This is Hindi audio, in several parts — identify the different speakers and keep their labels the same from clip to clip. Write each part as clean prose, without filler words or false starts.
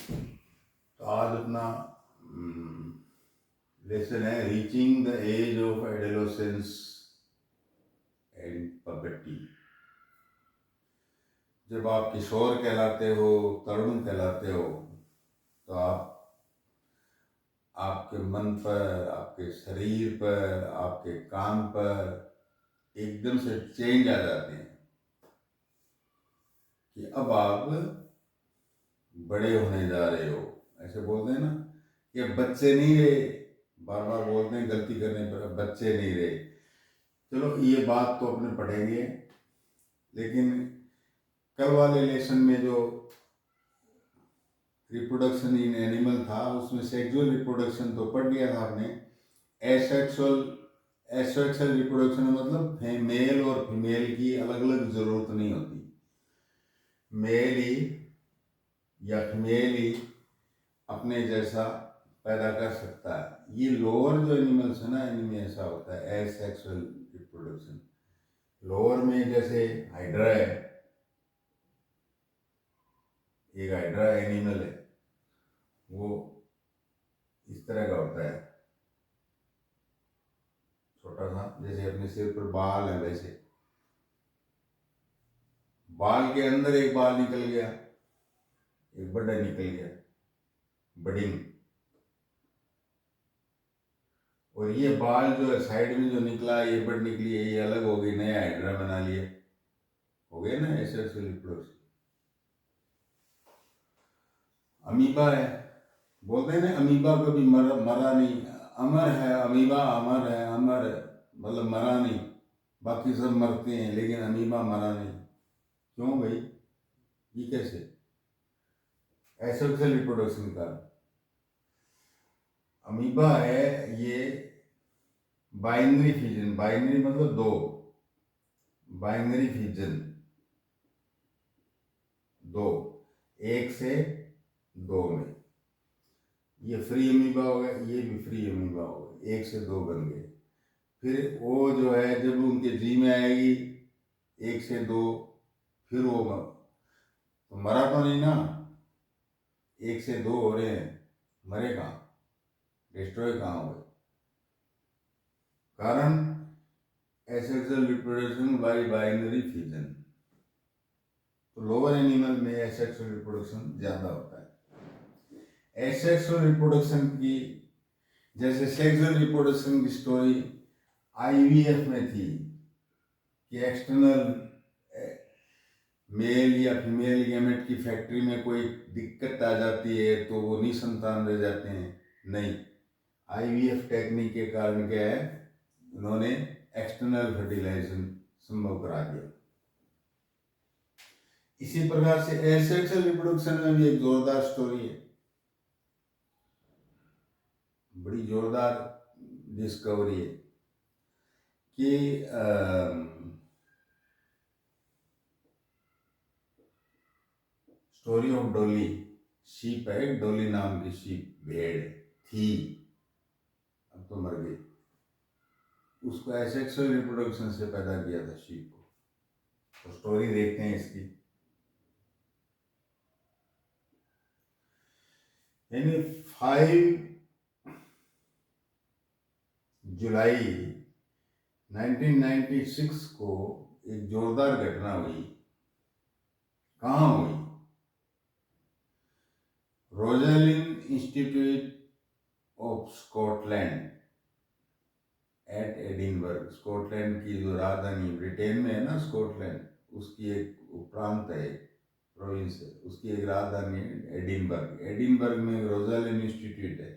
Speaker 1: तो आज अपना लेसन है reaching the age of adolescence and puberty. जब आप किशोर कहलाते हो, तरुण कहलाते हो, तो आपके मन पर, आपके शरीर पर, आपके काम पर एकदम से चेंज आ जाते हैं कि अब आप बड़े होने जा रहे हो। ऐसे बोलते हैं ना कि अब बच्चे नहीं रहे, बार बार बोलते हैं गलती करने पर, अब बच्चे नहीं रहे। चलो ये बात तो अपने पढ़ेंगे, लेकिन कल वाले लेसन में जो रिप्रोडक्शन इन एनिमल था उसमें सेक्सुअल रिप्रोडक्शन तो पढ़ लिया था आपने। एसेक्सुअल एसेक्सुअल रिप्रोडक्शन मतलब मेल और फीमेल की अलग अलग जरूरत नहीं होती, मेल ही या फीमेल ही अपने जैसा पैदा कर सकता है। ये लोअर जो एनिमल्स है ना, इनमें ऐसा होता है एसेक्सुअल रिप्रोडक्शन। लोअर में जैसे हाइड्रा है, एक हाइड्रा एनिमल है, वो इस तरह का होता है, छोटा सा, जैसे अपने सिर पर बाल है वैसे। बाल के अंदर एक बाल निकल गया, एक बड़ा निकल गया, बडिंग। और ये बाल जो है साइड में जो निकला, ये बड़ निकली है, ये अलग हो गई, नया हाइड्रा बना लिया, हो गया ना एसेक्सुअल रिप्रोडक्शन। अमीबा है, बोलते हैं ना अमीबा कभी मरा नहीं, अमर है अमीबा, अमर है, अमर मतलब मरा नहीं। बाकी सब मरते हैं लेकिन अमीबा मरा नहीं। क्यों भाई, ये कैसे? एसेक्सुअल रिप्रोडक्शन का अमीबा है ये बाइनरी फिजन, बाइनरी मतलब दो, बाइनरी फिजन, दो, एक से दो में। ये फ्री अमीबा हो गया, ये भी फ्री अमीबा हो गया, एक से दो बन गए। फिर वो जो है जब उनके जी में आएगी एक से दो, फिर वो तो मरा तो नहीं ना, एक से दो हो रहे हैं, मरे कहाँ, डिस्ट्रॉय कहाँ हुए? कारण asexual reproduction by binary fusion. तो लोअर एनिमल में एसेक्सुअल रिप्रोडक्शन ज्यादा होता है। एसेक्सुअल रिप्रोडक्शन की, जैसे सेक्सुअल रिप्रोडक्शन की स्टोरी आईवीएफ में थी कि एक्सटर्नल मेल या फीमेल गैमेट की फैक्ट्री में कोई दिक्कत आ जाती है तो वो निसंतान रह जाते हैं। नहीं, आईवीएफ टेक्निक के कारण क्या है, उन्होंने एक्सटर्नल फर्टिलाइजेशन संभव करा दिया। इसी प्रकार से एसेक्सुअल रिप्रोडक्शन में भी एक जोरदार स्टोरी है, बड़ी जोरदार डिस्कवरी है कि स्टोरी ऑफ डोली। शीप है, डोली नाम की शीप, भेड़ थी, अब तो मर गई। उसको एसेक्सुअल रिप्रोडक्शन से पैदा किया था शीप को। तो स्टोरी देखते हैं इसकी। यानी 5 जुलाई 1996 को एक जोरदार घटना हुई। कहाँ हुई? Roslin Institute of Scotland at Edinburgh. Scotland की जो राजधानी ब्रिटेन में है ना स्कॉटलैंड, उसकी एक प्रांत है, प्रोविंस है, उसकी एक राजधानी एडिनबर्ग। एडिनबर्ग में रोजालिन इंस्टीट्यूट है।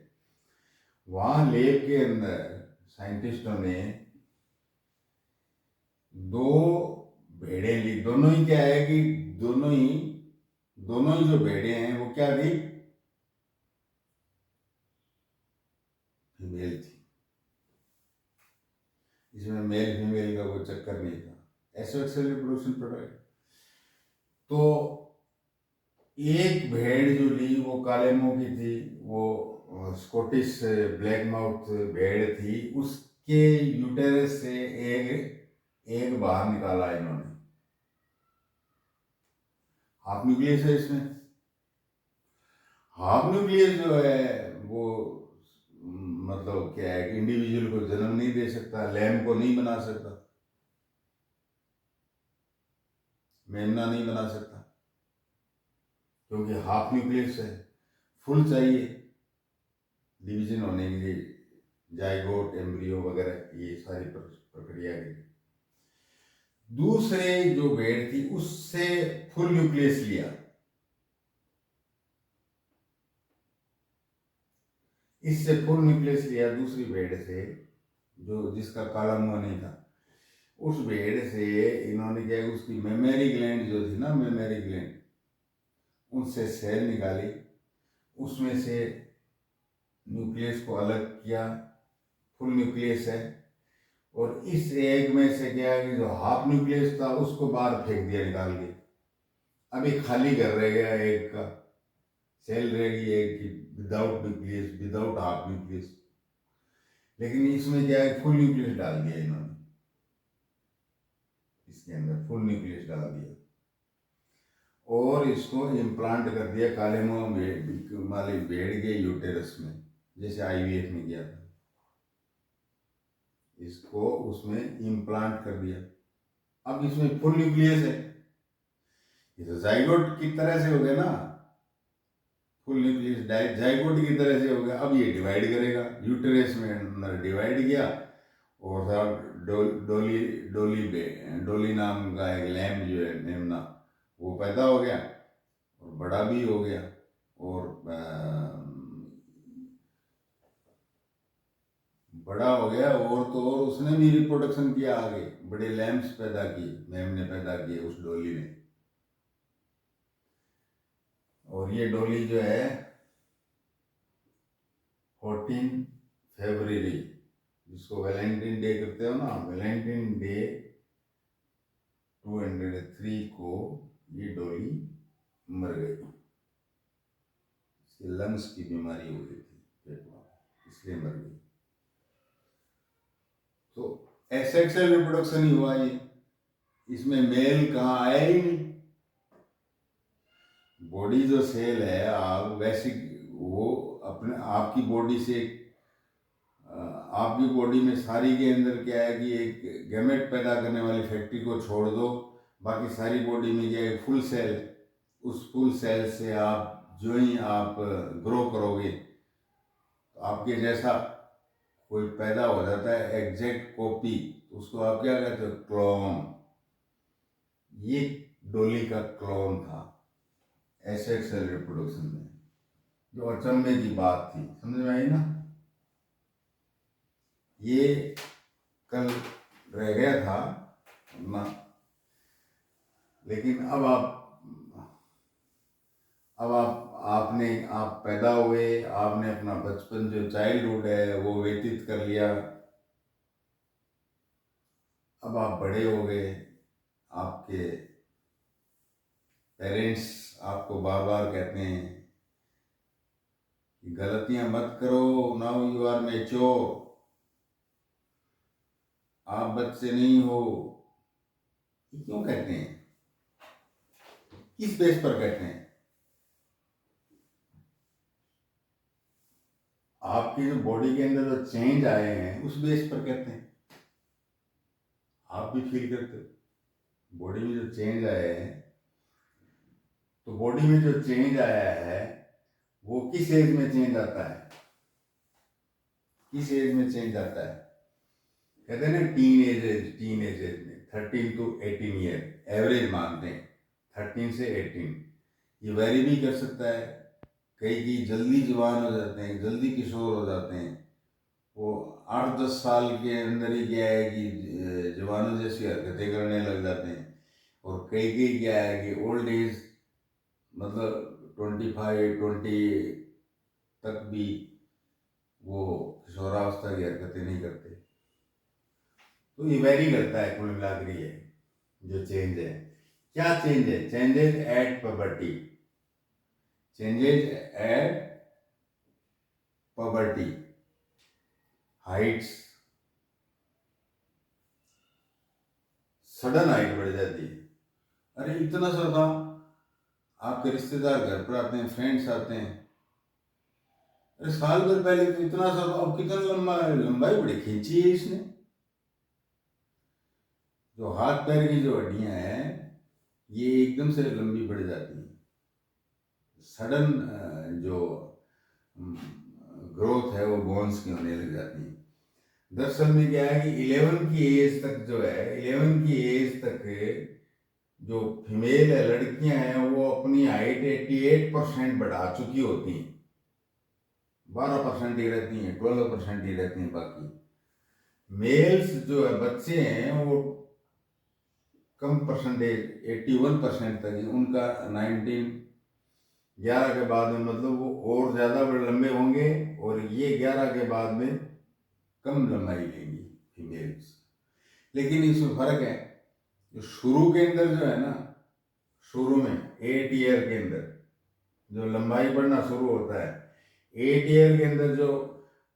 Speaker 1: वहां लैब के अंदर साइंटिस्टों ने दो भेड़ें ली। दोनों ही क्या है कि दोनों ही जो भेड़ें हैं वो क्या थी, फीमेल थी। इसमें मेल फीमेल का कोई चक्कर नहीं था, एसेक्सुअल रिप्रोडक्शन प्रोडक्ट। तो एक भेड़ जो ली वो काले मुंह की थी, वो स्कॉटिश ब्लैक माउथ भेड़ थी। उसके यूटेरस से एक बाहर निकाला इन्होंने। हाफ न्यूक्लियस है इसमें। हाफ न्यूक्लियस जो है वो मतलब क्या है, इंडिविजुअल को जन्म नहीं दे सकता, लैम को नहीं बना सकता, मेमना नहीं बना सकता, क्योंकि हाफ न्यूक्लियस है। फुल चाहिए डिवीजन होने के लिए, जाइगोट, एम्ब्रियो वगैरह, ये सारी प्रक्रिया के लिए। दूसरे जो भेड़ थी उससे फुल न्यूक्लियस लिया, इससे फुल न्यूक्लियस लिया दूसरी भेड़ से, जो जिसका काला मुंह नहीं था। उस भेड़ से इन्होंने क्या, उसकी मेमरी ग्लैंड जो थी ना, मेमरी ग्लैंड, उनसे सेल निकाली, उसमें से न्यूक्लियस को अलग किया, फुल न्यूक्लियस है। और इस एग में से क्या है कि जो हाफ न्यूक्लियस था उसको बाहर फेंक दिया निकाल के। अभी खाली घर रह गया एग का, सेल रह गई एग की without nucleus, without half nucleus. लेकिन इसमें क्या है, फुल न्यूक्लियस डाल दिया इन्होंने, इसके अंदर फुल न्यूक्लियस डाल दिया और इसको इम्प्लांट कर दिया काले मुंह वाली भेड़ के यूटेरस में, जैसे आईवीएफ में किया था। इसको उसमें इम्प्लांट कर दिया। अब इसमें फुल न्यूक्लियस है, ये तो जाइगोट की तरह से हो गया ना, फुल न्यूक्लियस जाइगोट की तरह से हो गया। अब ये डिवाइड करेगा, यूटेरस में अंदर डिवाइड किया और डोली डोली डोली नाम का एक लैम जो है, मेमना, वो पैदा हो गया और बड़ा भी हो गया। और बड़ा हो गया और तो और उसने भी रिप्रोडक्शन किया आगे, बड़े लैम्स पैदा किए, मेम ने पैदा किए उस डोली ने। और ये डोली जो है 14 फरवरी, जिसको वैलेंटाइन डे करते हो ना, वैलेंटाइन डे 203 को ये डोली मर गई। इसके लंग्स की बीमारी हो गई थी पेट में, इसलिए मर गई। तो एसेक्सुअल रिप्रोडक्शन ही हुआ ये, इसमें मेल कहाँ आया ही नहीं। बॉडी जो सेल है, आप वैसे वो अपने आपकी बॉडी से, आपकी बॉडी में सारी के अंदर क्या है कि एक गैमेट पैदा करने वाली फैक्ट्री को छोड़ दो, बाकी सारी बॉडी में क्या है, फुल सेल। उस फुल सेल से आप जो ही आप ग्रो करोगे तो आपके जैसा कोई पैदा हो जाता है, एग्जैक्ट कॉपी, उसको आप क्या कहते हो, क्लोन। ये डोली का क्लोन था एसेक्सुअल रिप्रोडक्शन में, जो अचंभे की बात थी। समझ में आई ना। ये कल रह गया था ना, लेकिन आप पैदा हुए, आपने अपना बचपन जो चाइल्डहुड है वो व्यतीत कर लिया। अब आप बड़े हो गए, आपके पेरेंट्स आपको बार बार कहते हैं कि गलतियां मत करो, नाउ यू आर मैच्योर, आप बच्चे नहीं हो। ये क्यों कहते हैं, किस बेस पर कहते हैं? आपकी जो बॉडी के अंदर जो चेंज आए हैं उस बेस पर कहते हैं। आप भी फील करते हो बॉडी में जो चेंज आए हैं, तो बॉडी में जो चेंज आया है वो किस एज में चेंज आता है, किस एज में चेंज आता है? कहते हैं ना टीन एज में 13 to 18 ईयर एवरेज मानते हैं, 13 से 18। ये वेरी भी कर सकता है, कई जल्दी जवान हो जाते हैं, जल्दी किशोर हो जाते हैं, वो 8-10 साल के अंदर ही क्या है कि जवानों जैसी हरकतें करने लग जाते हैं। और कई क्या है कि ओल्ड एज मतलब 25-20 तक भी वो किशोरावस्था की हरकतें नहीं करते। तो ये वेरी करता है, कुल मिलाकर ये जो चेंज है। क्या चेंज है? Changes at puberty, changes at puberty, Heights, sudden height बढ़ जाती है। अरे इतना सा था, आपके रिश्तेदार घर पर आते हैं, फ्रेंड्स आते हैं, अरे साल भर पहले तो इतना सा, अब कितना लंबाई बड़ी खींची है इसने। जो हाथ पैर की जो हड्डियां हैं ये एकदम से लंबी बढ़ जाती हैं, सडन जो ग्रोथ है वो बोन्स की होने लग जाती है। दरअसल में क्या है कि 11 की एज तक जो है, 11 की एज तक जो फीमेल है, लड़कियां हैं, वो अपनी हाइट 88% बढ़ा चुकी होती हैं। 12% ही रहती हैं, 12% ही रहती हैं। बाकी मेल्स जो है, बच्चे हैं, वो कम परसेंटेज 81% तक ही उनका 11 के बाद में, मतलब वो और ज़्यादा लंबे होंगे, और ये 11 के बाद में कम लंबाई लेंगी फीमेल्स। लेकिन इसमें फर्क है, जो शुरू के अंदर जो है ना, शुरू में 8 ईयर के अंदर जो लंबाई बढ़ना शुरू होता है, 8 ईयर के अंदर जो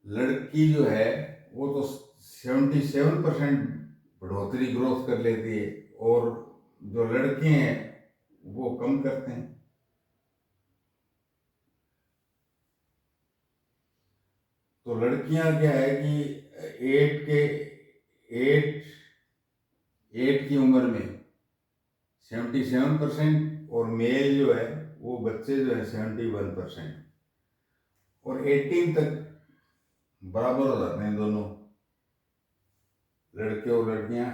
Speaker 1: लड़की जो है वो तो 77% बढ़ोतरी ग्रोथ कर लेती है, और जो लड़के हैं वो कम करते हैं। तो लड़कियां क्या है कि 8 की उम्र में 77%, और मेल जो है वो बच्चे जो है 71%, और 18 तक बराबर हो जाते हैं दोनों, लड़के और लड़कियां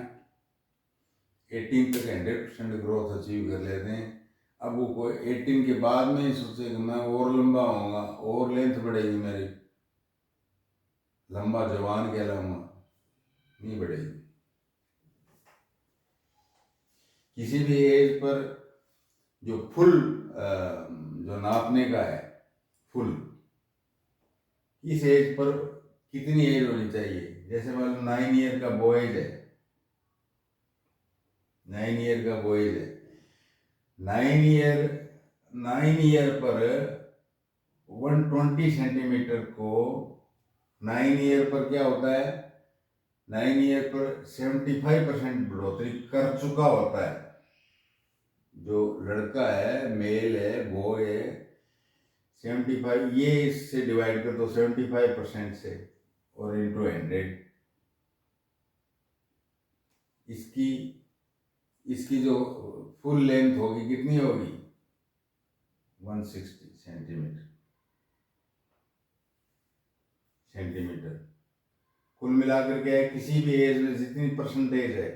Speaker 1: 18 तक 100% ग्रोथ अचीव कर लेते हैं। अब वो कोई 18 के बाद में ही सोचे कि मैं और लंबा होऊंगा, और लेंथ बढ़ेगी मेरी, लंबा जवान कहलाऊंगा, नहीं बढ़ेगी। किसी भी एज पर जो फुल जो नापने का है, फुल इस एज पर कितनी एज होनी चाहिए। जैसे मान लो 9 ईयर का बॉयज है, 9 ईयर का बॉयज है, 9 ईयर पर 120 सेंटीमीटर को, 9 ईयर पर क्या होता है, 9 ईयर पर 75% बढ़ोतरी कर चुका होता है। जो लड़का है, मेल है, बॉय है, 75, ये इससे डिवाइड कर दो 75% से, और इंटू 100, इसकी जो फुल लेंथ होगी कितनी होगी, 160 सेंटीमीटर। कुल मिलाकर क्या है, किसी भी एज में जितनी परसेंटेज है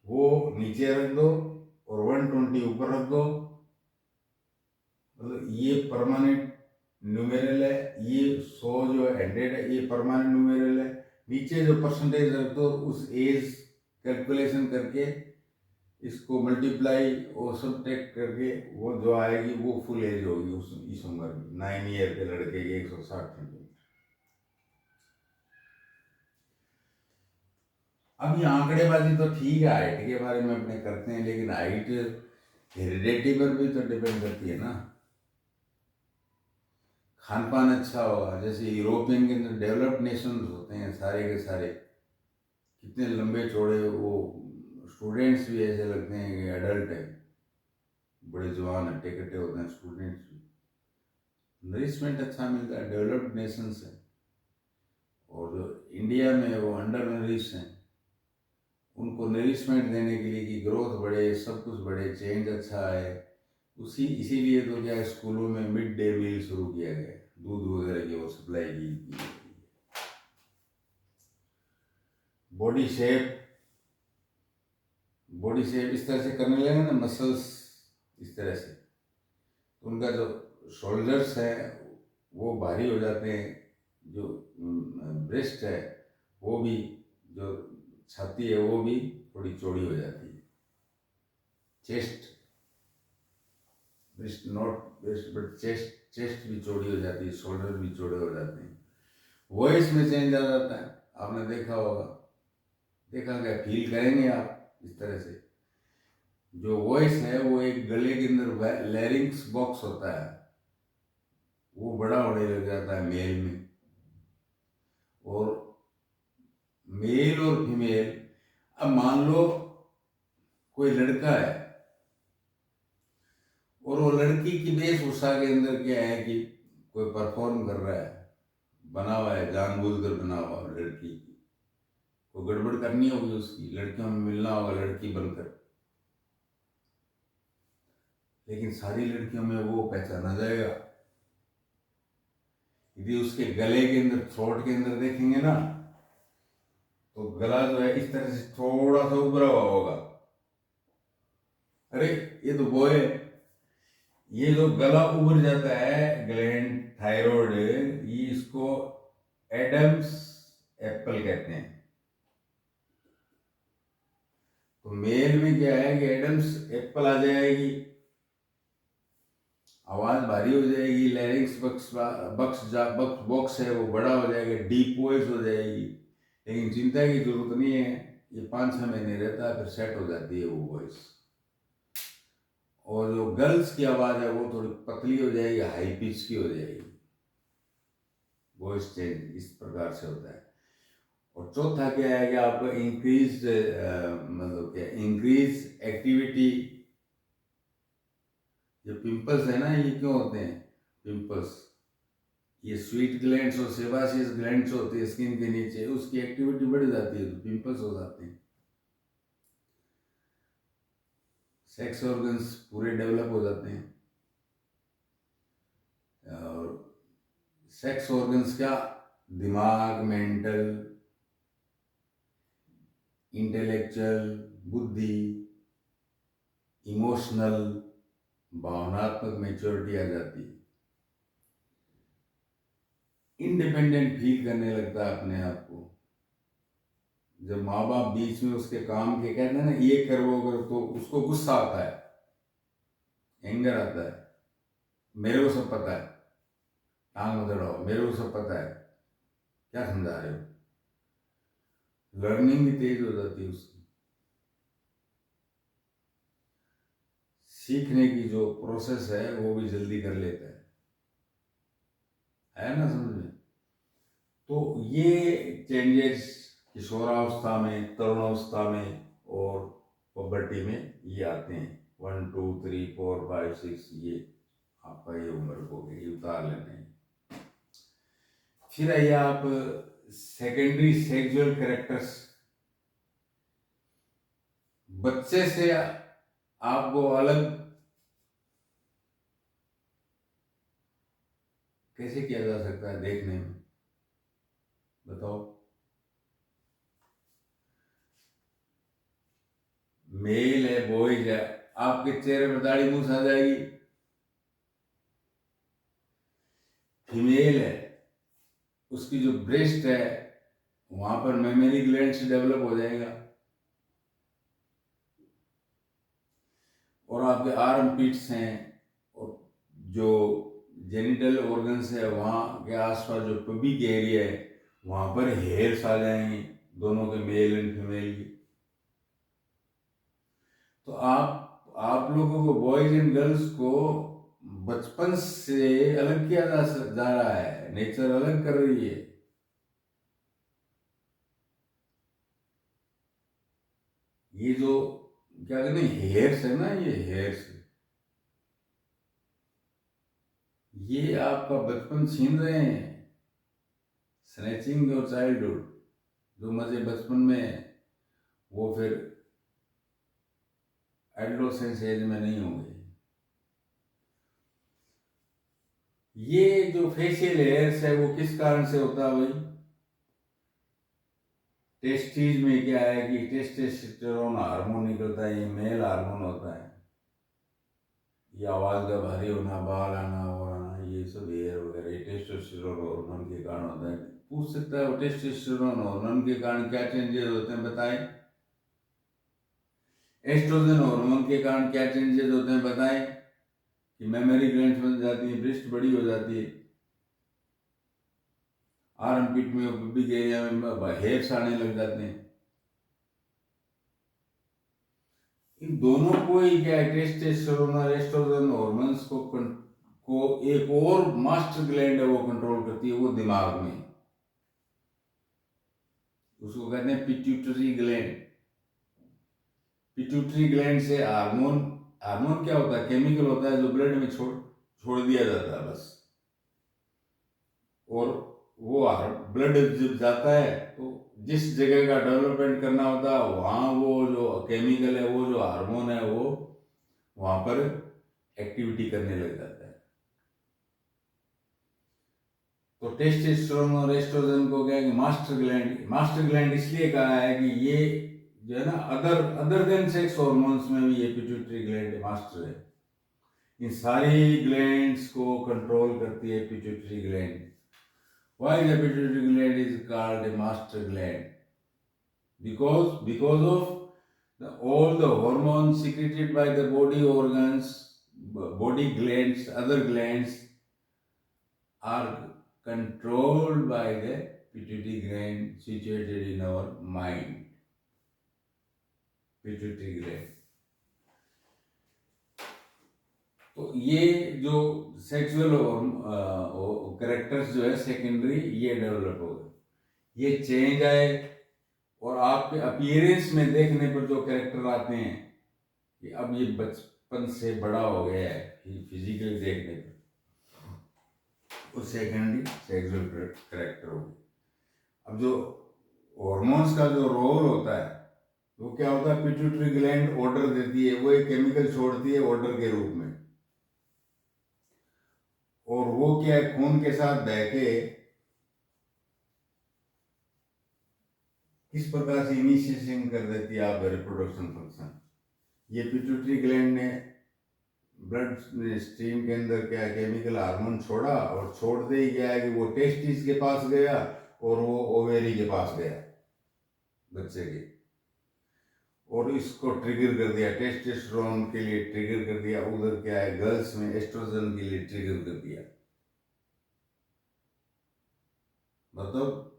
Speaker 1: वो नीचे रख दो, और 120 ऊपर रख दो, मतलब ये परमानेंट न्यूमेरल है। ये 100 जो 100 है ये परमानेंट न्यूमेरल है। नीचे जो परसेंटेज रख दो, उस एज कैलकुलेशन करके इसको मल्टीप्लाई और सब्ट्रैक्ट करके वो जो आएगी वो फुल एज होगी उस इस उम्र की, 9 ईयर के लड़के की 160 सेंटीमीटर। अब ये आंकड़ेबाजी तो ठीक है, हाइट के बारे में अपने करते हैं, लेकिन हाइट हेरिडिटी पर भी तो डिपेंड करती है ना। खान पान अच्छा होगा, जैसे यूरोपियन के अंदर डेवलप्ड नेशंस होते हैं सारे के सारे, कितने लंबे चौड़े, वो स्टूडेंट्स भी ऐसे लगते हैं कि एडल्ट है, बड़े जवान हट्टे कट्टे होते हैं स्टूडेंट्स भी, नरिशमेंट अच्छा मिलता है, डेवलप्ड नेशंस है। और जो इंडिया में वो अंडर नरिश हैं, उनको नरिशमेंट देने के लिए कि ग्रोथ बढ़े, सब कुछ बढ़े, चेंज अच्छा आए, इसीलिए तो क्या स्कूलों में मिड डे मील शुरू किया गया, दूध वगैरह की वो सप्लाई की। बॉडी शेप इस तरह से करने लगे ना, मसल्स इस तरह से, उनका जो शोल्डर्स है वो भारी हो जाते हैं, जो ब्रेस्ट है वो भी, जो छाती है वो भी थोड़ी चौड़ी हो जाती है, chest, breast not breast but chest भी चौड़ी हो जाती है, शोल्डर भी चौड़े हो जाते हैं। वॉइस में चेंज आ जाता है, आपने देखा होगा, देखा क्या, फील करेंगे आप इस तरह से। जो वॉइस है वो एक गले के अंदर लैरिंक्स बॉक्स होता है, वो बड़ा होने लग जाता है मेल में। और मेल और फीमेल, अब मान लो कोई लड़का है और वो लड़की की वेशभूषा के अंदर क्या है कि कोई परफॉर्म कर रहा है, बना हुआ है, जानबूझ कर बना हुआ है लड़की की, को गड़बड़ करनी होगी उसकी, लड़कियों में मिलना होगा लड़की बनकर, लेकिन सारी लड़कियों में वो पहचाना जाएगा। यदि उसके गले के अंदर, थ्रोट के अंदर देखेंगे ना, तो गला जो है इस तरह से थोड़ा सा उभरा हुआ होगा। अरे ये तो वो है, ये जो गला उभर जाता है ग्लैंड थायराइड, ये इसको एडम्स एप्पल कहते हैं। तो मेल में क्या है कि एडम्स एप्पल आ जाएगी, आवाज भारी हो जाएगी, लैरिंक्स बॉक्स है वो बड़ा हो जाएगा, डीप वॉइस हो जाएगी। लेकिन चिंता की जरूरत नहीं है, ये 5-6 महीने रहता है, फिर सेट हो जाती है वो वॉइस। और जो गर्ल्स की आवाज है वो थोड़ी पतली हो जाएगी, हाई पिच की हो जाएगी, वॉइस चेंज इस प्रकार से होता है। और चौथा क्या है कि आपको इंक्रीज, मतलब क्या, इंक्रीज एक्टिविटी। ये पिंपल्स है ना, ये क्यों होते हैं पिंपल्स? ये स्वीट ग्लैंड्स और सेबासियस ग्लैंड्स होते हैं स्किन के नीचे, उसकी एक्टिविटी बढ़ जाती है तो पिंपल्स हो जाते हैं। सेक्स ऑर्गन्स पूरे डेवलप हो जाते हैं। और सेक्स ऑर्गन्स क्या, दिमाग, मेंटल, इंटेलेक्चुअल, बुद्धि, इमोशनल, भावनात्मक मैच्योरिटी आ जाती है, इंडिपेंडेंट फील करने लगता है अपने आप को। जब माँ बाप बीच में उसके काम के कहते हैं ना, ये कर वो कर, तो उसको गुस्सा आता है, एंगर आता है, मेरे को सब पता है, टांग मत अड़ाओ, मेरे को सब पता है, क्या समझा रहे हो। लर्निंग भी तेज हो जाती है उसकी, सीखने की जो प्रोसेस है वो भी जल्दी कर लेता है ना, समझ में। तो ये चेंजेस किशोरावस्था में, तरुणावस्था में और पबर्टी में ये आते हैं। 1 2 3 4 5 6, ये आपका ये उम्र हो गई, उतार लेने हैं। फिर आइए आप सेकेंडरी सेक्सुअल कैरेक्टर्स। बच्चे से आपको अलग कैसे किया जा सकता है देखने में, बताओ। मेल है, बॉयज है, आपके चेहरे पर दाढ़ी मूछ आ जाएगी। फीमेल है, उसकी जो ब्रेस्ट है वहां पर मेमोरी ग्लैंड डेवलप हो जाएगा। और आपके आर्म पिट्स हैं, और जो जेनिटल ऑर्गन्स है वहाँ के आसपास जो पबिक एरिया है वहाँ पर हेयर्स आ जाएंगे, दोनों के, मेल एंड फीमेल की। तो आप लोगों को, बॉयज एंड गर्ल्स को बचपन से अलग किया जा रहा है, नेचर अलग कर रही है। ये जो क्या कहते हैं हेयर्स है ना, ये हेयर्स, ये आपका बचपन छीन रहे हैं। स्नैचिंग योर चाइल्डहुड, जो मजे बचपन में है वो फिर एडोलेसेंस एज में नहीं होंगे। ये जो फेशियल हेयर्स है वो किस कारण से होता है भाई? टेस्टीज में क्या है कि टेस्टोस्टेरोन हार्मोन निकलता है, ये मेल हार्मोन होता है। ये आवाज का भारी होना, बाल आना, वो आना, ये सब हेयर वगैरह ये टेस्टोस्टेरोन हार्मोन के कारण होता है। पूछ सकता है वो टेस्टोस्टेरोन हार्मोन के कारण क्या चेंजेस होते हैं, बताएं। एस्ट्रोजन हार्मोन के कारण क्या चेंजेस होते हैं, बताएं। कि मेमोरी ग्लैंड्स बन जाती है, ब्रेस्ट बड़ी हो जाती है, आर्मपिट में भी एरिया में हेयर्स आने लग जाते हैं। इन दोनों को ही क्या है, टेस्टोस्टेरोन और एस्ट्रोजन हार्मोन्स को एक और मास्टर ग्लैंड है वो कंट्रोल करती है, वो दिमाग में, उसको कहते हैं पिट्यूटरी ग्लैंड। पिट्यूटरी ग्लैंड से हार्मोन, हार्मोन क्या होता है, केमिकल होता है जो ब्लड में छोड़ दिया जाता है बस। और वो ब्लड जब जाता है तो जिस जगह का डेवलपमेंट करना होता है वहाँ वो जो केमिकल है, वो जो हार्मोन है, वो वहाँ पर एक्टिविटी करने लग जाता है। तो टेस्टोस्टेरोन और एस्ट्रोजन को क्या है कि मास्टर ग्लैंड इसलिए कहा है कि ये जो है ना अदर देन सेक्स हॉर्मोन्स में भी ये पिट्यूटरी ग्लैंड मास्टर है। इन सारी ग्लैंड्स को कंट्रोल करती है pituitary gland. Why the pituitary gland is called a master gland? Because of all the hormones secreted by the body organs, body glands, other glands are controlled by the pituitary gland situated in our mind. Pituitary gland. तो ये जो सेक्सुअल कैरेक्टर्स जो है सेकेंडरी, ये डेवलप हो गए, ये चेंज आए, और आपके अपीयरेंस में देखने पर जो कैरेक्टर आते हैं कि अब ये बचपन से बड़ा हो गया है, फिजिकली देखने पर, वो सेकेंडरी सेक्सुअल कैरेक्टर हो गया। अब जो हॉर्मोन्स का जो रोल होता है वो क्या होता है, पिट्यूटरी ग्लैंड ऑर्डर देती है, वो एक केमिकल छोड़ती है ऑर्डर के रूप में, और वो क्या है खून के साथ बह के किस प्रकार से इनिशिएशन कर देती है आप रिप्रोडक्शन फंक्शन। ये पिट्यूटरी ग्लैंड ने ब्लड स्ट्रीम के अंदर क्या केमिकल हार्मोन छोड़ा, और छोड़ते ही क्या है कि वो टेस्टिस के पास गया और वो ओवेरी के पास गया बच्चे के, और इसको ट्रिगर कर दिया, टेस्टोस्टेरोन के लिए ट्रिगर कर दिया, उधर क्या है गर्ल्स में एस्ट्रोजन के लिए ट्रिगर कर दिया। मतलब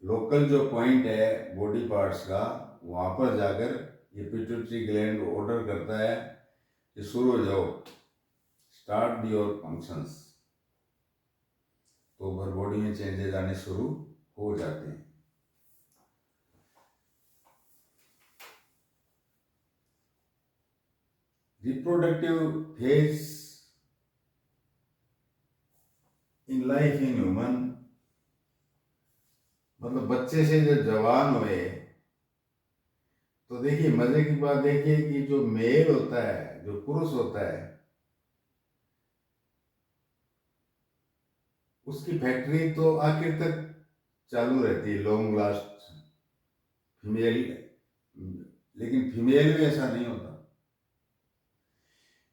Speaker 1: लोकल जो पॉइंट है बॉडी पार्ट्स का, वहां पर जाकर ये पिट्यूटरी ग्लैंड ऑर्डर करता है कि शुरू हो जाओ, स्टार्ट योर फंक्शंस, तो फिर बॉडी में चेंजेस आने शुरू हो जाते हैं। Reproductive phase in life in human, मतलब बच्चे से जब जवान हुए, तो देखिए मजे की बात देखिए कि जो मेल होता है, जो पुरुष होता है, उसकी फैक्ट्री तो आखिर तक चालू रहती है, लॉन्ग लास्ट। फीमेल, लेकिन फीमेल में ऐसा नहीं होता।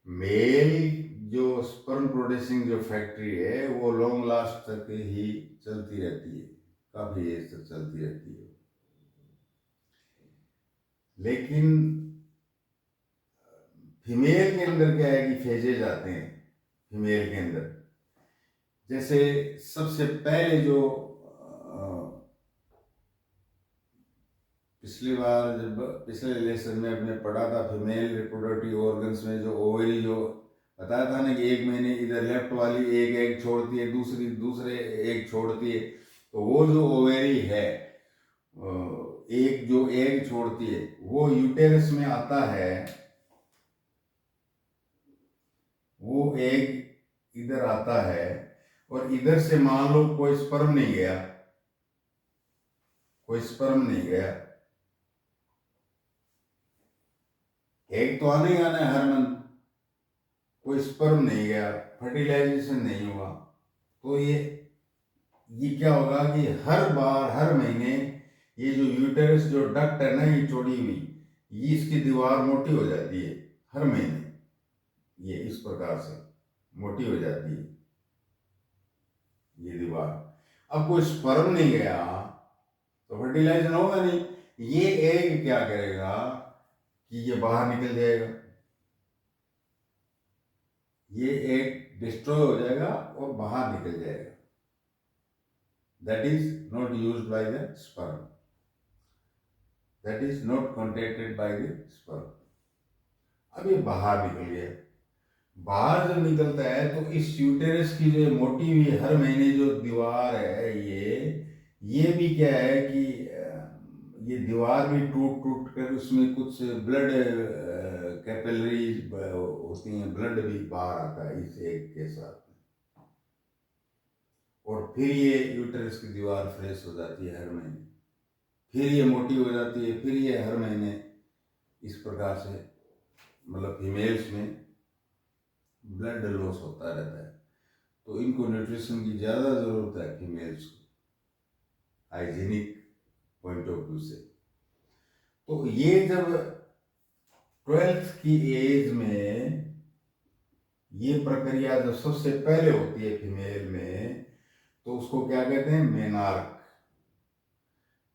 Speaker 1: मेल जो स्पर्म प्रोड्यूसिंग जो फैक्ट्री है वो लॉन्ग लास्ट तक ही चलती रहती है, काफी एज तक चलती रहती है। लेकिन फीमेल के अंदर क्या है कि फेजेज आते हैं फीमेल के अंदर। जैसे सबसे पहले जो पिछली बार जब पिछले लेसन में अपने पढ़ा था, फीमेल रिप्रोडक्टिव ऑर्गन्स में जो ओवरी जो बताया था ना कि एक महीने इधर लेफ्ट वाली एक एग छोड़ती है, दूसरे एग छोड़ती है, तो वो जो ओवेरी है, एक जो एग छोड़ती है, वो यूटेरस में आता है, वो एग इधर आता है, और इधर से मान लो कोई स्पर्म नहीं गया, कोई स्पर्म नहीं गया, एग तो आने ही आना है हर मंथ, कोई स्पर्म नहीं गया, फर्टिलाइजेशन नहीं हुआ, तो ये क्या होगा कि हर बार हर महीने ये जो यूटेरस जो डक्ट है ना, ये चौड़ी हुई, ये इसकी दीवार मोटी हो जाती है हर महीने, ये इस प्रकार से मोटी हो जाती है ये दीवार। अब कोई स्पर्म नहीं गया तो फर्टिलाइजेशन होगा नहीं, ये एग क्या करेगा कि ये बाहर निकल जाएगा, ये एग डिस्ट्रॉय हो जाएगा और बाहर निकल जाएगा। That is not used by the sperm. That is not contacted by the sperm. अब ये बाहर निकल गया, बाहर जब निकलता है तो इस यूटेरस की जो मोटी हुई हर महीने जो दीवार है, ये भी क्या है कि ये दीवार भी टूट टूट कर उसमें कुछ ब्लड कैपिलरीज होती हैं, ब्लड भी बाहर आता है इस एग के साथ, और फिर ये यूट्रस की दीवार फ्रेश हो जाती है हर महीने, फिर ये मोटी हो जाती है, फिर ये हर महीने इस प्रकार से मतलब फीमेल्स में ब्लड लॉस होता रहता है। तो इनको न्यूट्रिशन की ज़्यादा ज़रूरत है फीमेल्स को, हाइजीनिक पॉइंट ऑफ व्यू से। तो ये जब 12th की एज में ये प्रक्रिया जब सबसे पहले होती है फीमेल में, तो उसको क्या कहते हैं, मेनार्क।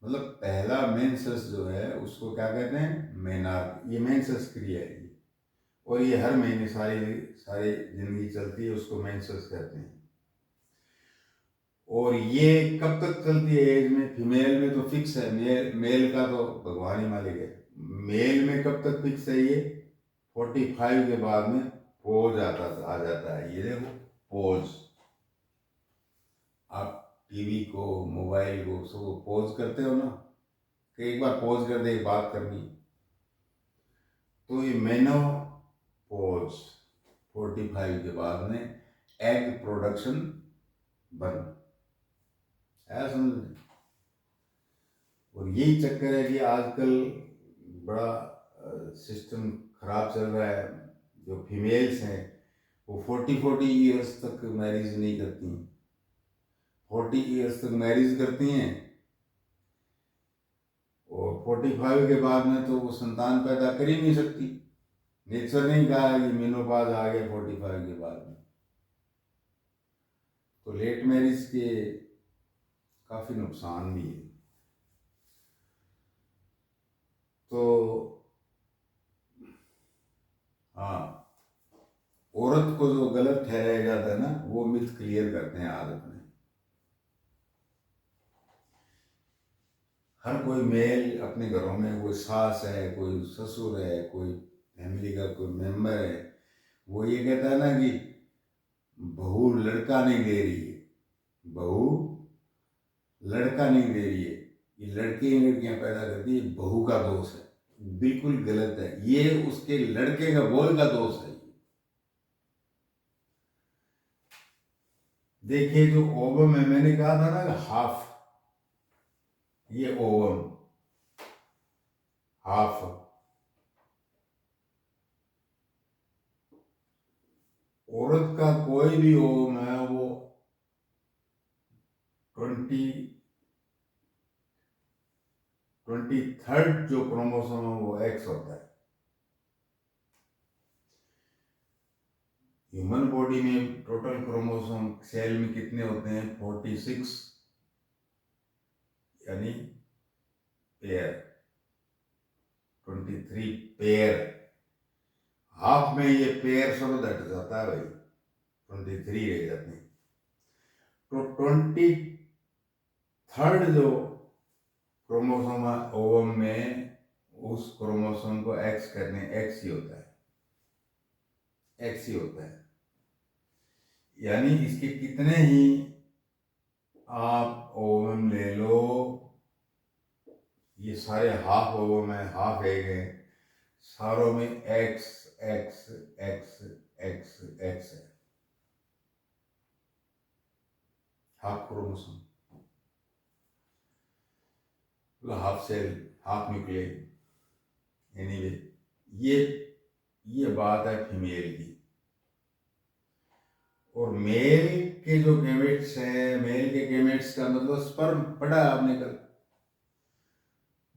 Speaker 1: मतलब पहला मेंसेस जो है उसको क्या कहते हैं, मेनार्क। ये मेंसेस क्रिया है ये, और ये हर महीने सारी सारी जिंदगी चलती है, उसको मेंसेस कहते हैं। और ये कब तक चलती है एज में, फीमेल में तो फिक्स है, मेल का तो भगवान ही मालिक है। मेल में कब तक फिक्स है ये, 45 के बाद में पोज आ जाता है। ये देखो पोज, आप टीवी को, मोबाइल को सबको पोज करते हो ना, कि एक बार पोज कर दे, एक बात करनी। तो ये मेनो पोज 45 के बाद में एग प्रोडक्शन बंद है, समझ। और यही चक्कर है कि आजकल बड़ा सिस्टम खराब चल रहा है। जो फीमेल्स हैं वो 40 ईयर्स तक मैरिज नहीं करती, 40 ईयर्स तक मैरिज करती हैं, और 45 के बाद में तो वो संतान पैदा कर ही नहीं सकती। नेचर ने कहा है कि मेनोपॉज आ गया 45 के बाद में। तो लेट मैरिज के काफ़ी नुकसान भी है। तो हाँ, औरत को जो गलत ठहराया जाता है ना, वो मिथ क्लियर करते हैं आज अपने। हर कोई मेल अपने घरों में, कोई सास है, कोई ससुर है, कोई फैमिली का कोई मेंबर है, वो ये कहता है ना कि बहू लड़का नहीं दे रही है, बहू लड़का नहीं दे रही है, ये लड़के ही लड़कियां पैदा करती है, बहू का दोष है। बिल्कुल गलत है, ये उसके लड़के का बोल का दोष है। देखिए जो ओवम है, मैंने कहा था ना हाफ, ये ओवम हाफ, औरत का कोई भी ओवम है वो 23rd जो क्रोमोसोम है वो एक्स होता है। ह्यूमन बॉडी में टोटल क्रोमोसोम सेल में कितने होते हैं, 46, यानी पेयर, 23 पेयर। हाफ में ये पेयर शब्द हट जाता है भाई, 23 रह जाते हैं। तो 23rd जो क्रोमोसोम है ओवम में, उस क्रोमोसोम को एक्स करने, एक्स ही होता है, एक्स ही होता है। यानी इसके कितने ही आप ओवम ले लो, ये सारे हाफ ओवम है, हाफ एग है, सारों में X X X X X है, half chromosome, half cell, half nucleus. Anyway, ये बात है फीमेल की। और मेल के जो गैमेट्स हैं, मेल के गैमेट्स का मतलब स्पर्म, पढ़ा आपने कल,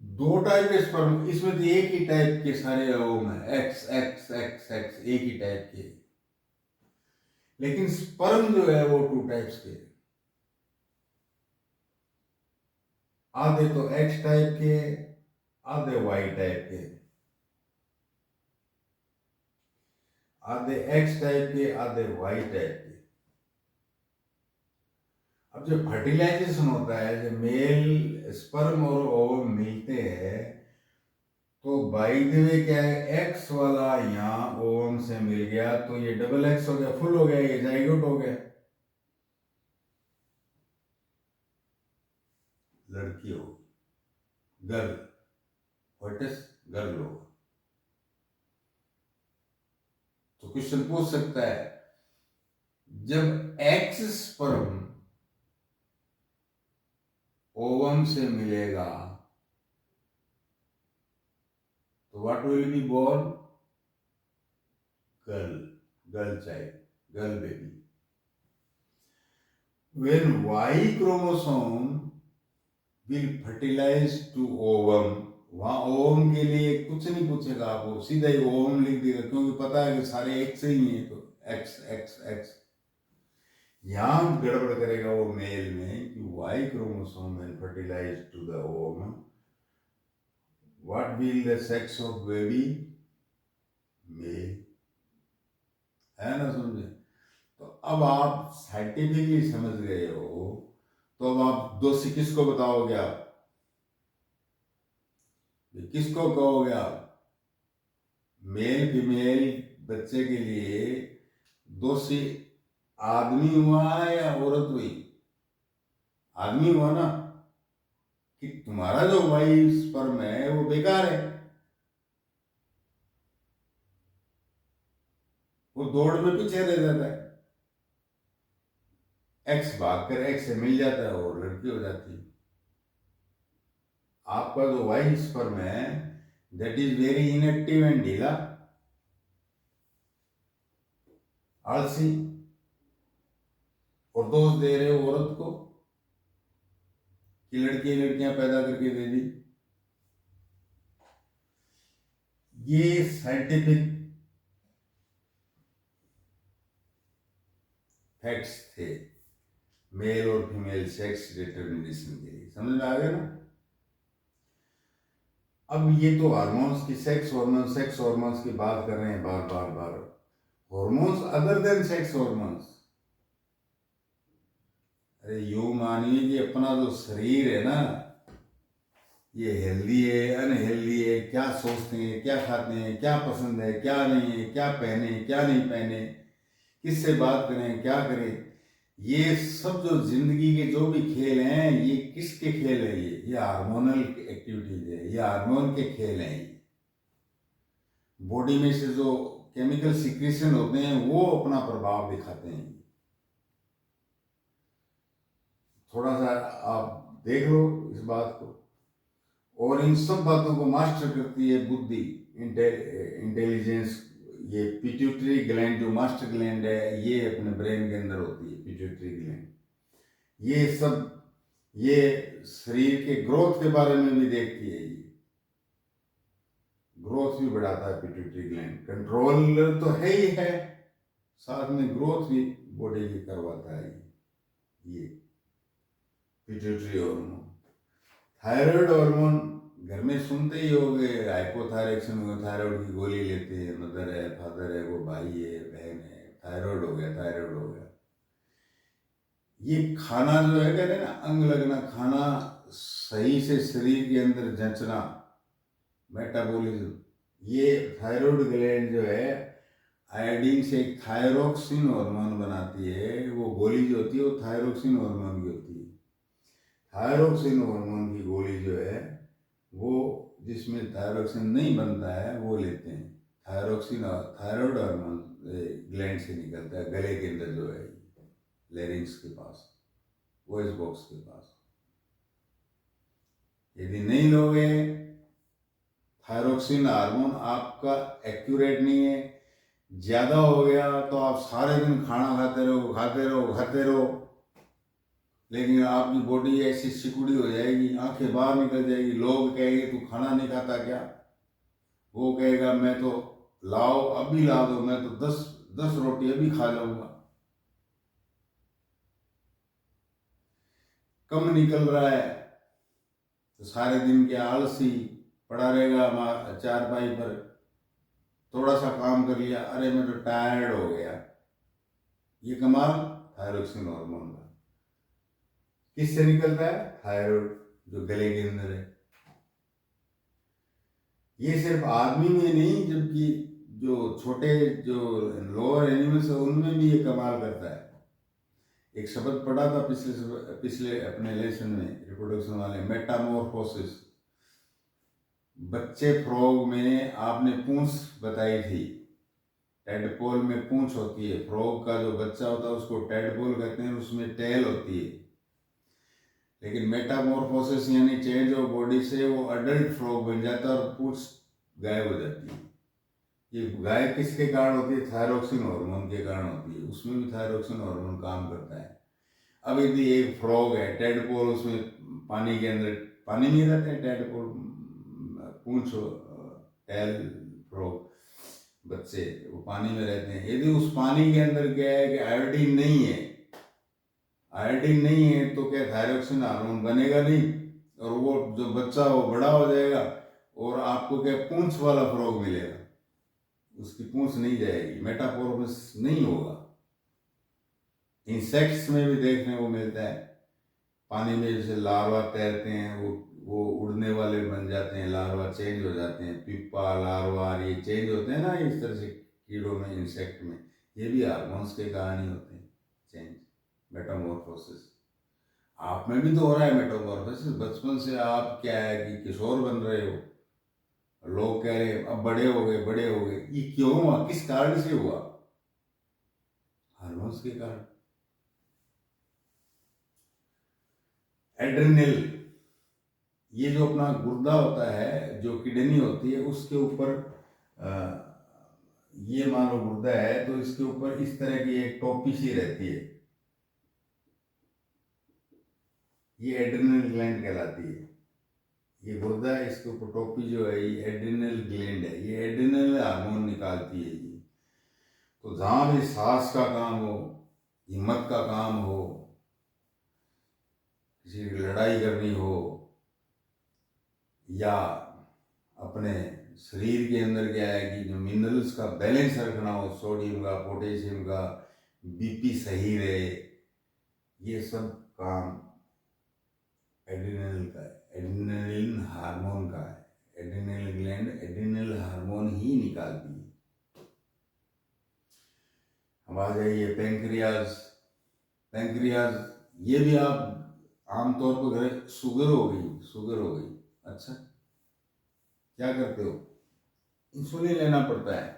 Speaker 1: 2 टाइप के स्पर्म, इसमें तो एक ही टाइप के सारे ओवम है, एक्स एक्स एक्स एक्स, एक ही टाइप के। लेकिन स्पर्म जो है वो 2 टाइप्स के, आधे तो एक्स टाइप के, आधे वाई टाइप के, आधे एक्स टाइप के, आधे वाई टाइप के। अब जब फर्टिलाइजेशन होता है, जब मेल स्पर्म और ओवम मिलते हैं, तो बाई द वे क्या है, एक्स वाला यहाँ ओवम से मिल गया तो ये डबल एक्स हो गया, फुल हो गया, ये जाइगोट हो गया, लड़की हो, गर्ल, फर्टिस गर्ल हो। तो क्वेश्चन पूछ सकता है, जब एक्स स्पर्म ओवम से मिलेगा तो what will be born? Girl child, girl baby. When Y chromosome will fertilize to ovum, वहां ओवम के लिए कुछ नहीं पूछेगा आपको, सीधा ही ओवम लिख देगा, क्योंकि पता है कि सारे एक्स ही हैं, तो एक्स एक्स एक्स। यहां गड़बड़ करेगा वो मेल में कि Y chromosome will fertilize to the ovum, what will the sex of baby? Male. है ना, समझे? तो अब आप साइंटिफिकली समझ गए हो, तो अब आप दोषी किसको बताओगे? आप किसको कहोगे? आप मेल फीमेल बच्चे के लिए दोषी आदमी हुआ या औरत हुई? आदमी हुआ ना, कि तुम्हारा जो वाई स्पर्म है वो बेकार है, वो दौड़ में पीछे रह जाता है, एक्स भागकर एक्स से मिल जाता है और लड़की हो जाती है। आपका जो वाई स्पर्म है that is very inactive and ढीला, आलसी, और दोष दे रहे हो औरत को कि लड़कियां पैदा करके दे दी। ये साइंटिफिक फैक्ट्स थे मेल और फीमेल सेक्स डिटर्मिनेशन के लिए। समझ में आ गया ना? अब ये तो हार्मोन्स की सेक्स हार्मोन्स की बात कर रहे हैं बार बार बार। Hormones other than sex hormones, अरे यूं मानिए कि अपना जो शरीर है ना, ये हेल्दी है अनहेल्दी है, क्या सोचते हैं, क्या खाते हैं, क्या पसंद है, क्या नहीं है, क्या पहने क्या नहीं पहने, किससे बात करें क्या करें, ये सब जो जिंदगी के जो भी खेल हैं, ये किसके खेल है? ये हार्मोनल एक्टिविटीज है, ये हार्मोन के खेल हैं। बॉडी में से जो केमिकल सिक्रीशन होते हैं वो अपना प्रभाव दिखाते हैं। थोड़ा सा आप देख लो इस बात को, और इन सब बातों को मास्टर करती है बुद्धि, इंटेलिजेंस। ये पिट्यूटरी ग्लैंड जो मास्टर ग्लैंड है, ये अपने ब्रेन के अंदर होती है पिट्यूटरी ग्लैंड। ये सब ये शरीर के ग्रोथ के बारे में भी देखती है, ये ग्रोथ भी बढ़ाता है पिट्यूटरी ग्लैंड, कंट्रोलर तो है ही है, साथ में ग्रोथ भी बॉडी की करवाता है ये पिट्यूटरी हार्मोन। थायराइड हार्मोन घर में सुनते ही होंगे, हाइपोथायरॉइडिज्म में थायराइड की गोली लेते हैं, मदर है फादर है वो भाई है बहन है, थायराइड हो गया थायराइड हो गया। ये खाना जो है, कहते हैं ना अंग लगना, खाना सही से शरीर के अंदर जंचना, मेटाबॉलिज्म, ये थायराइड ग्लैंड जो है आयोडीन से एक थायरोक्सिन हार्मोन बनाती है, वो गोली जो होती है वो थायरोक्सिन हार्मोन की होती है। थायरोक्सिन हार्मोन की गोली जो है वो, जिसमें थायरोक्सिन नहीं बनता है वो लेते हैं। थायरोक्सिन थायराइड हार्मोन ग्लैंड से निकलता है, गले के अंदर जो है लैरिंक्स के पास, वॉइस बॉक्स के पास। यदि नहीं लोगे, थायरोक्सिन हार्मोन आपका एक्यूरेट नहीं है, ज्यादा हो गया तो आप सारे दिन खाना खाते रहो खाते रहो खाते रहो, लेकिन आपकी बॉडी ऐसी सिकुड़ी हो जाएगी, आंखें बाहर निकल जाएगी। लोग कहेंगे तू खाना नहीं खाता क्या? वो कहेगा मैं तो लाओ अभी ला दो, मैं तो 10 रोटी अभी खा लूंगा। कम निकल रहा है तो सारे दिन के आलसी पड़ा रहेगा चारपाई पर, थोड़ा सा काम कर लिया, अरे मैं तो टायर्ड हो गया। ये कमाल थायरोक्सिन हार्मोन का किससे निकलता है? थायराइड जो गले के अंदर है। ये सिर्फ आदमी में नहीं, जबकि जो छोटे जो लोअर एनिमल्स है उनमें भी ये कमाल करता है। एक शब्द पढ़ा था पिछले अपने लेसन में, रिप्रोडक्शन वाले, मेटामॉर्फोसिस। बच्चे फ्रॉग में आपने पूंछ बताई थी, टेडपोल में पूंछ होती है, फ्रॉग का जो बच्चा होता है उसको टेडपोल कहते हैं, उसमें टेल होती है। लेकिन मेटामॉर्फोसिस यानी चेंज ऑफ बॉडी से वो अडल्ट फ्रॉग बन जाता है और पूंछ गायब हो जाती है। ये गाय किसके कारण होती है? थायरोक्सिन हार्मोन के कारण होती है। उसमें भी थायरोक्सिन हार्मोन काम करता है। अब यदि एक फ्रॉग है, टेडपोल, उसमें पानी के अंदर, पानी में रहते हैं टेडपोल, पूंछ, टेल फ्रॉग बच्चे, वो पानी में रहते हैं। यदि उस पानी के अंदर क्या है कि आयोडीन नहीं है, आयोडीन नहीं है तो क्या थायरोक्सिन हार्मोन बनेगा नहीं, और वो जो बच्चा वो बड़ा हो जाएगा और आपको क्या पूंछ वाला फ्रॉग मिलेगा, उसकी पूंछ नहीं जाएगी, मेटामॉर्फोसिस नहीं होगा। इंसेक्ट्स में भी देखने को मिलता है, पानी में जैसे लार्वा तैरते हैं, वो उड़ने वाले बन जाते हैं, लार्वा चेंज हो जाते हैं, पिप्पा लार्वा ये चेंज होते हैं ना, इस तरह से कीड़ों में, इंसेक्ट में, ये भी हार्मोन्स के कारण ही होते हैं चेंज, मेटामॉर्फोसिस। आप में भी तो हो रहा है मेटामॉर्फोसिस, बचपन से आप क्या है कि किशोर बन रहे हो, लोग कह रहे हैं अब बड़े हो गए, बड़े हो गए। ये क्यों हुआ? किस कारण से हुआ? हार्मोन्स के कारण। एड्रेनल, ये जो अपना गुर्दा होता है, जो किडनी होती है, उसके ऊपर ये मान लो गुर्दा है तो इसके ऊपर इस तरह की एक टोपी सी रहती है, ये एड्रेनल ग्लैंड कहलाती है। ये गुर्दा है, इसके ऊपर टोपी जो है ये एड्रेनल ग्लैंड है, ये एड्रेनल हार्मोन निकालती है ये। तो जहाँ भी सांस का काम हो, हिम्मत का काम हो, किसी की लड़ाई करनी हो, या अपने शरीर के अंदर क्या है कि जो मिनरल्स का बैलेंस रखना हो, सोडियम का, पोटेशियम का, बीपी सही रहे, ये सब काम एड्रेनल का है, एड्रेनलिन हार्मोन का है। एड्रेनल ग्लैंड एड्रेनल हार्मोन ही निकालती है। अब आ जाइए पेंक्रियाज। पेंक्रियाज ये भी आप आमतौर पर घर, शुगर हो गई, शुगर हो गई, अच्छा क्या करते हो? इंसुलिन लेना पड़ता है।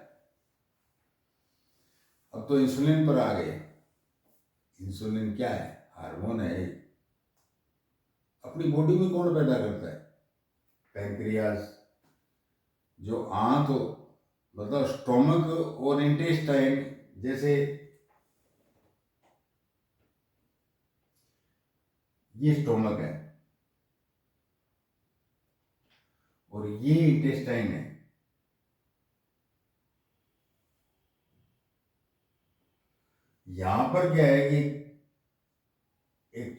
Speaker 1: अब तो इंसुलिन पर आ गए। इंसुलिन क्या है? हार्मोन है। अपनी बॉडी में कौन पैदा करता है? पैंक्रियाज। जो आंत हो, मतलब स्टोमक और इंटेस्टाइन, जैसे ये स्टोमक है और ये इंटेस्टाइन है। यहां पर क्या है कि एक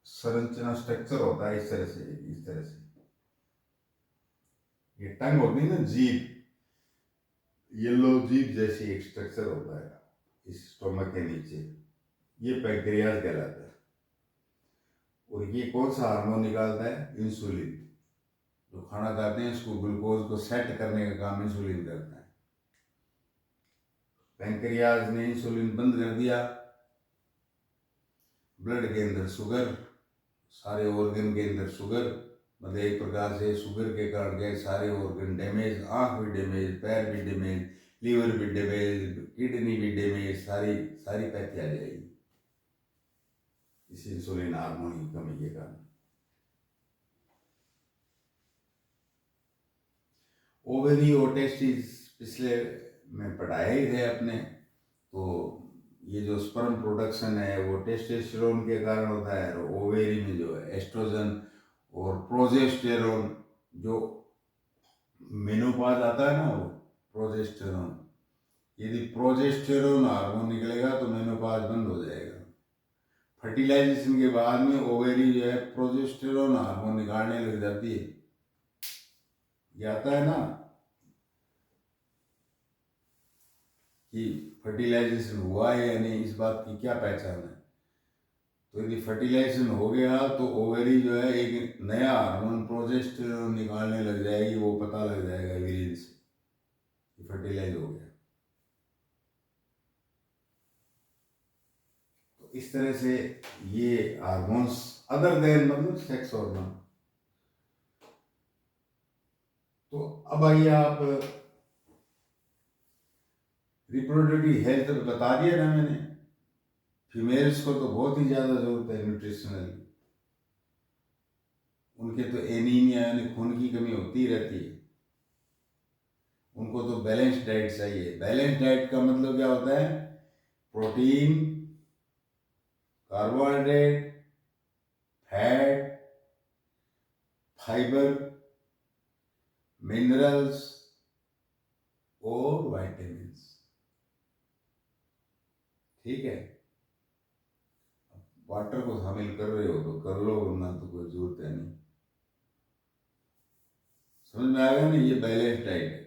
Speaker 1: संरचना, स्ट्रक्चर होता है इस तरह से, इस तरह से। ये टंग होती है ना, जीभ, येलो जीभ जैसी एक स्ट्रक्चर होता है इस स्टोमक के नीचे, ये पैंक्रियाज कहलाता है। और ये कौन सा हार्मोन निकालता है? इंसुलिन। जो खाना खाते हैं इसको, ग्लूकोज को सेट करने का काम इंसुलिन करता है। पैंक्रियाज ने इंसुलिन बंद कर दिया, ब्लड के अंदर शुगर, सारे ऑर्गन के अंदर शुगर, मतलब एक प्रकार से शुगर के कारण गए सारे ऑर्गन डैमेज, आंख भी डैमेज, पैर भी डैमेज, लीवर भी डैमेज, किडनी भी डैमेज, सारी सारी पैथी आ जाएगी इस इंसुलिन हार्मोन की कमी के कारण। ओवेरी और टेस्टिस पिछले में पढ़ाए ही थे अपने, तो ये जो स्पर्म प्रोडक्शन है वो टेस्टोस्टेरोन के कारण होता है, और ओवेरी में जो है एस्ट्रोजन और प्रोजेस्टेरोन, जो मेनोपॉज आता है ना, वो प्रोजेस्टेरोन, यदि प्रोजेस्टेरोन हार्मोन निकलेगा तो मेनोपॉज बंद हो जाएगा। फर्टिलाइजेशन के बाद में ओवेरी जो है प्रोजेस्टेरोन हार्मोन निकालने लग जाती है। ये आता है ना कि फर्टिलाइजेशन हुआ है या नहीं, इस बात की क्या पहचान है? तो यदि फर्टिलाइजेशन हो गया तो ओवेरी जो है एक नया हार्मोन प्रोजेस्टेरोन निकालने लग जाएगी, वो पता लग जाएगा वीर्य से कि फर्टिलाइज हो गया। तो इस तरह से ये हार्मोन्स अदर देन मतलब सेक्स हार्मोन। तो अब आइए, आप रिप्रोडक्टिव हेल्थ बता दिया ना मैंने। फीमेल्स को तो बहुत ही ज़्यादा ज़रूरत है न्यूट्रिशनल, उनके तो एनीमिया यानी खून की कमी होती रहती है। उनको तो बैलेंस डाइट चाहिए। बैलेंस डाइट का मतलब क्या होता है? Protein, carbohydrate, fat, fibre, minerals और वाइटामिन्स। ठीक है, वाटर को शामिल कर रहे हो तो कर लो, वरना तो कोई जरूरत है नहीं। समझ में आएगा नहीं? ये बैलेंस डाइट है।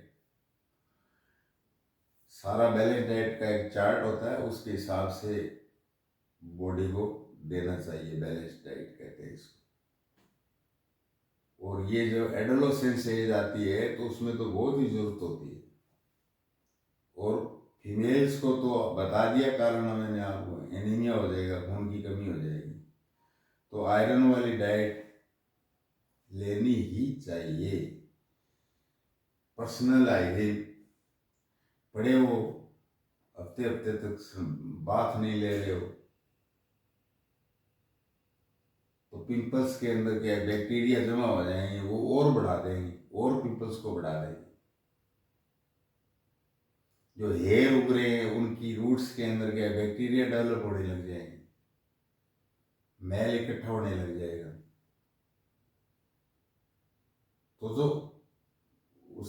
Speaker 1: सारा बैलेंस डाइट का एक चार्ट होता है, उसके हिसाब से बॉडी को देना चाहिए। बैलेंस डाइट कहते हैं इसको। और ये जो एडोलेसेंस एज आती है तो उसमें तो बहुत ही जरूरत होती है। और फीमेल्स को तो बता दिया कारण मैंने आपको, एनीमिया हो जाएगा, खून की कमी हो जाएगी, तो आयरन वाली डाइट लेनी ही चाहिए। पर्सनल हाइजीन, पड़े हो हफ्ते हफ्ते तक बाथ नहीं ले रहे हो तो पिंपल्स के अंदर क्या बैक्टीरिया जमा हो जाएंगे, वो और बढ़ा देंगे, और पिंपल्स को बढ़ा देंगे। जो हेयर उग रहे हैं उनकी रूट्स के अंदर क्या बैक्टीरिया डेवलप होने लग जाएंगे, मैल इकट्ठा होने लग जाएगा। तो जो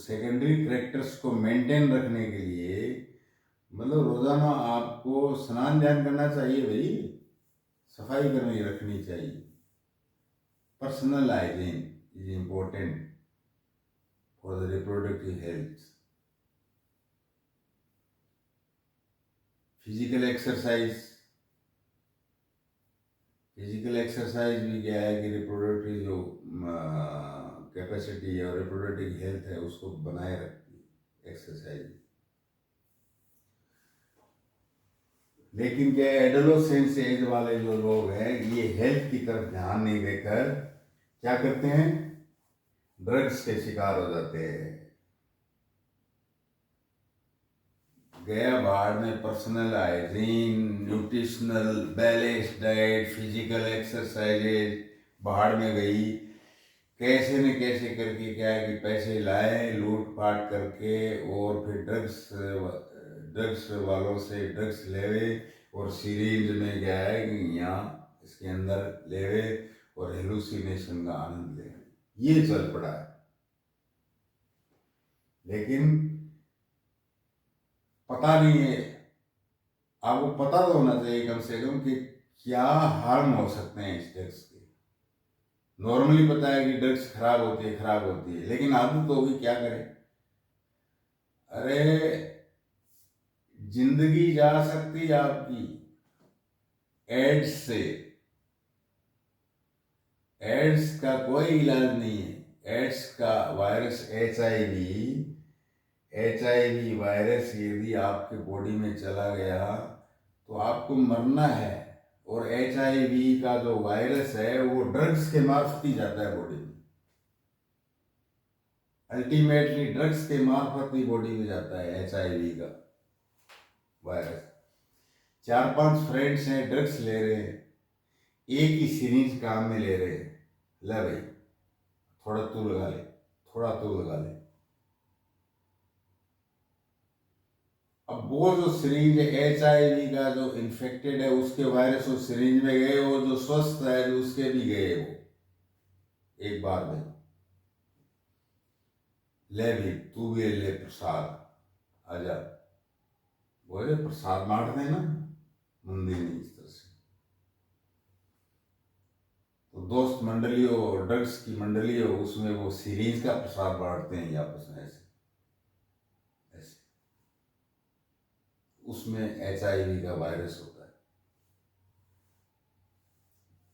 Speaker 1: सेकेंडरी करेक्टर्स को मेंटेन रखने के लिए मतलब रोजाना आपको स्नान ध्यान करना चाहिए भाई, सफाई करनी रखनी चाहिए। Personal hygiene is important for the reproductive health. Physical exercise, physical exercise भी क्या है कि रिप्रोडक्टिव जो कैपेसिटी और रिप्रोडक्टिव हेल्थ है उसको बनाए रखती है एक्सरसाइज। लेकिन क्या एडोलेसेंस एज वाले जो लोग हैं ये हेल्थ की तरफ ध्यान नहीं देकर क्या करते हैं? ड्रग्स के शिकार हो जाते हैं। गया बाहर में personal hygiene, nutritional balance diet, physical exercises, बाहर में गई, कैसे न कैसे करके क्या है कि पैसे लाए लूट पाट करके, और फिर ड्रग्स वालों से ड्रग्स लेवे, और सीरीज में क्या है कि यहाँ इसके अंदर लेवे और हेलुसिनेशन का आनंद ले, ये चल पड़ा है। लेकिन पता नहीं है, आपको पता तो होना चाहिए कम से कम कि क्या हार्म हो सकते हैं इस ड्रग्स के। नॉर्मली पता है कि ड्रग्स खराब होती है, खराब होती है, लेकिन आदत होगी, क्या करें? अरे जिंदगी जा सकती है आपकी एड्स से। एड्स का कोई इलाज नहीं है। एड्स का virus H I V virus यदि आपके बॉडी में चला गया तो आपको मरना है। और HIV का जो वायरस है वो ड्रग्स के मार्फत ही जाता है बॉडी में। अल्टीमेटली ड्रग्स के मार्फत ही बॉडी में जाता है HIV का वायरस। 4-5 फ्रेंड्स हैं ड्रग्स ले रहे हैं, एक ही सीरीज काम में ले रहे हैं, ले भाई थोड़ा तू लगा ले, थोड़ा तू लगा ले। अब वो जो सिरिंज HIV का जो इन्फेक्टेड है उसके वायरस उस सिरिंज में गए, और जो स्वस्थ है उसके भी गए, वो एक बार में। ले भी तू भी ले प्रसाद, आजा, बोले प्रसाद बांट देना, मंदी नहीं इस तरह से। तो दोस्त मंडली हो, ड्रग्स की मंडली हो, उसमें वो सीरीज का प्रसाद बांटते हैं आपस में, ऐसे ऐसे। उसमें HIV का वायरस होता है,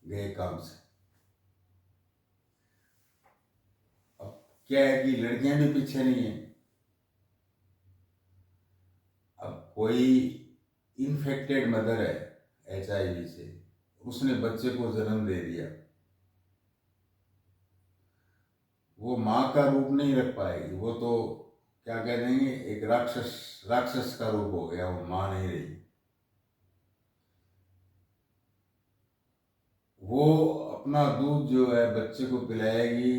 Speaker 1: गए काम से। अब क्या है कि लड़कियां भी पीछे नहीं है। अब कोई इन्फेक्टेड मदर है HIV से, उसने बच्चे को जन्म दे दिया, वो माँ का रूप नहीं रख पाएगी, वो तो क्या कह देंगे एक राक्षस का रूप हो गया, वो माँ नहीं रही। वो अपना दूध जो है बच्चे को पिलाएगी,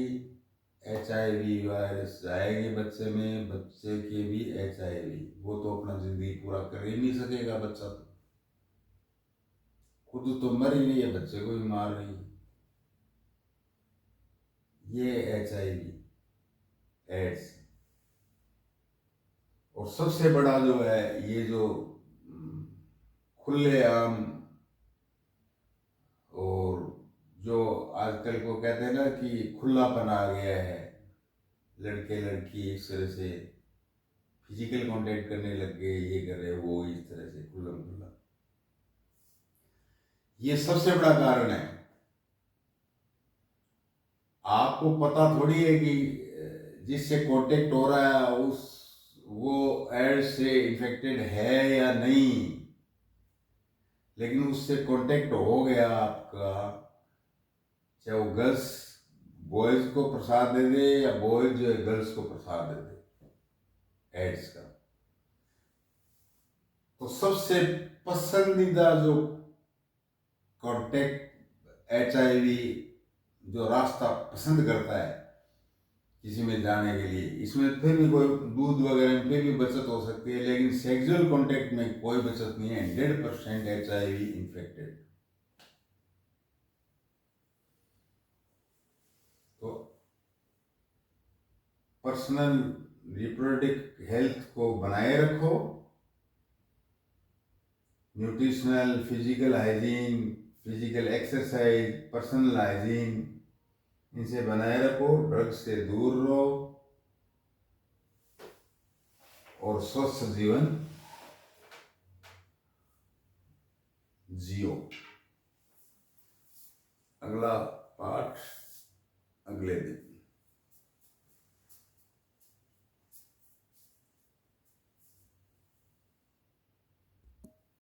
Speaker 1: HIV वायरस जाएगी बच्चे में, बच्चे के भी HIV, वो तो अपना जिंदगी पूरा कर ही नहीं सकेगा बच्चा, तो खुद तो मर ही रही है, बच्चे को भी मार रही है। ये HIV एड्स। और सबसे बड़ा जो है ये जो खुलेआम, और जो आजकल को कहते हैं ना कि खुलापन आ गया है, लड़के लड़की इस तरह से फिजिकल कांटेक्ट करने लग गए, ये कर रहे वो इस तरह से खुल्लम खुल्ला, ये सबसे बड़ा कारण है। आपको पता थोड़ी है कि जिससे कांटेक्ट हो रहा है उस वो एड्स से इन्फेक्टेड है या नहीं, लेकिन उससे कांटेक्ट हो गया आपका, चाहे वो गर्ल्स बॉयज को प्रसाद दे दे या बॉयज गर्ल्स को प्रसाद दे दे एड्स का, तो सबसे पसंदीदा जो कांटेक्ट HIV जो रास्ता पसंद करता है किसी में जाने के लिए, इसमें फिर भी कोई दूध वगैरह में फिर भी बचत हो सकती है, लेकिन सेक्सुअल कांटेक्ट में कोई बचत नहीं है। 100% HIV इन्फेक्टेड। तो पर्सनल रिप्रोडक्टिव हेल्थ को बनाए रखो, nutritional, physical hygiene, physical exercise, personal hygiene, इनसे बनाए रखो, ड्रग्स से दूर रहो और स्वस्थ जीवन जियो। अगला पाठ अगले दिन।